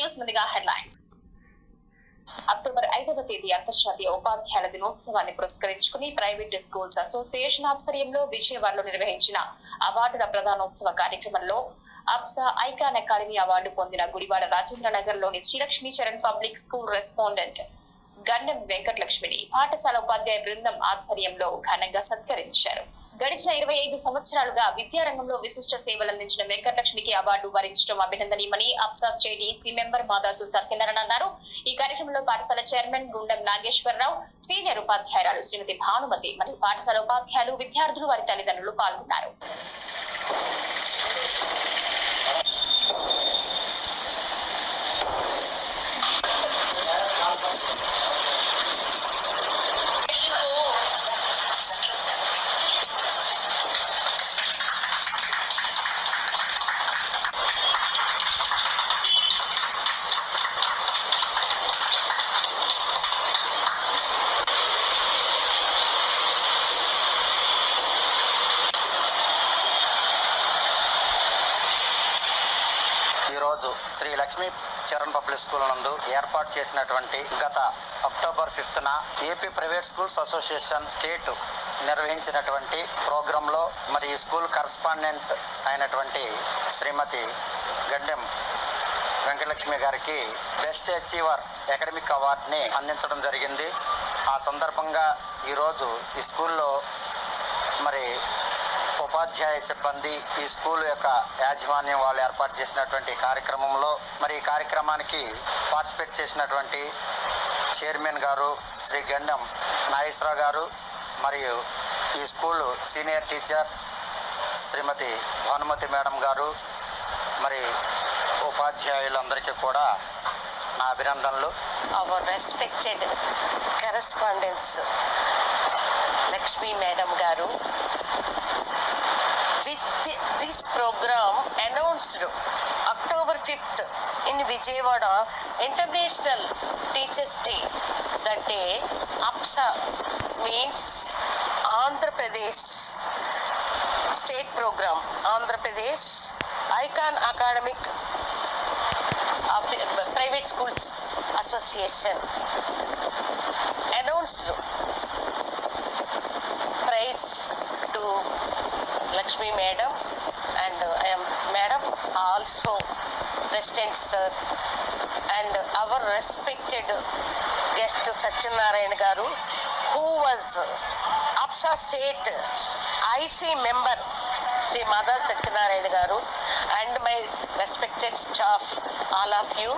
News ముందుగా headlines. October 5వ తేదీ అంతర్జాతీయ ఉపాధ్యాయుల దినోత్సవాన్ని పురస్కరించుకుని ప్రైవేట్ స్కూల్స్ అసోసియేషన్ ఆధ్వర్యంలో విజయవాడలో నిర్వహించిన అవార్డుల ప్రధానోత్సవ కార్యక్రమంలో అప్సా ఐకాన్ అకాడమీ అవార్డు పొందిన గుడివాడ రాజేంద్ర నగర్ లోని Sri Lakshmi Charan public school respondent గండం వెంకటలక్ష్మిని పాఠశాల ఉపాధ్యాయ బృందం ఆధ్వర్యంలో ఘనంగా సత్కరించారు. గడిచిన 25 సంవత్సరాలుగా విద్యారంగంలో విశిష్ట సేవలందించిన వెంకటలక్ష్మికి అవార్డు వరించడం అభినందనీయమని APSA state EC member Madasu Satyanarayana అన్నారు. ఈ కార్యక్రమంలో పాఠశాల చైర్మన్ గుండం నాగేశ్వరరావు, సీనియర్ ఉపాధ్యాయురాలు శ్రీమతి భానుమతి మరియు పాఠశాల ఉపాధ్యాయులు, విద్యార్థులు, వారి తల్లిదండ్రులు పాల్గొన్నారు. ఈరోజు శ్రీ లక్ష్మీ చరణ్ పబ్లిక్ స్కూల్ నందు ఏర్పాటు చేసినటువంటి గత అక్టోబర్ 5న AP private schools association state నిర్వహించినటువంటి ప్రోగ్రాంలో మరి ఈ స్కూల్ కరస్పాండెంట్ అయినటువంటి శ్రీమతి గడ్డెం వెంకటలక్ష్మి గారికి బెస్ట్ అచీవర్ అకాడమిక్ అవార్డుని అందించడం జరిగింది. ఆ సందర్భంగా ఈరోజు ఈ స్కూల్లో మరి ఉపాధ్యాయ సిబ్బంది, ఈ స్కూల్ యొక్క యాజమాన్యం వాళ్ళు ఏర్పాటు చేసినటువంటి కార్యక్రమంలో మరి ఈ కార్యక్రమానికి పార్టిసిపేట్ చేసినటువంటి చైర్మన్ గారు శ్రీ గండం నాగేశ్వరరావు గారు మరియు ఈ స్కూల్ సీనియర్ టీచర్ శ్రీమతి భానుమతి మేడం గారు మరి ఉపాధ్యాయులందరికీ కూడా నా అభినందనలు. Our respected correspondents Lakshmi Madam Garu, with this program announced October 5th in Vijayawada International Teachers Day. That day APSA means Andhra Pradesh state program, Andhra Pradesh Icon Academic Private Schools Association announced prize to Lakshmi Madam and I am Madam, also President Sir, and our respected guest Satyanarayana Garu, who was APSA State IC member Sri Mada Satyanarayana Garu, and my respected staff, all of you.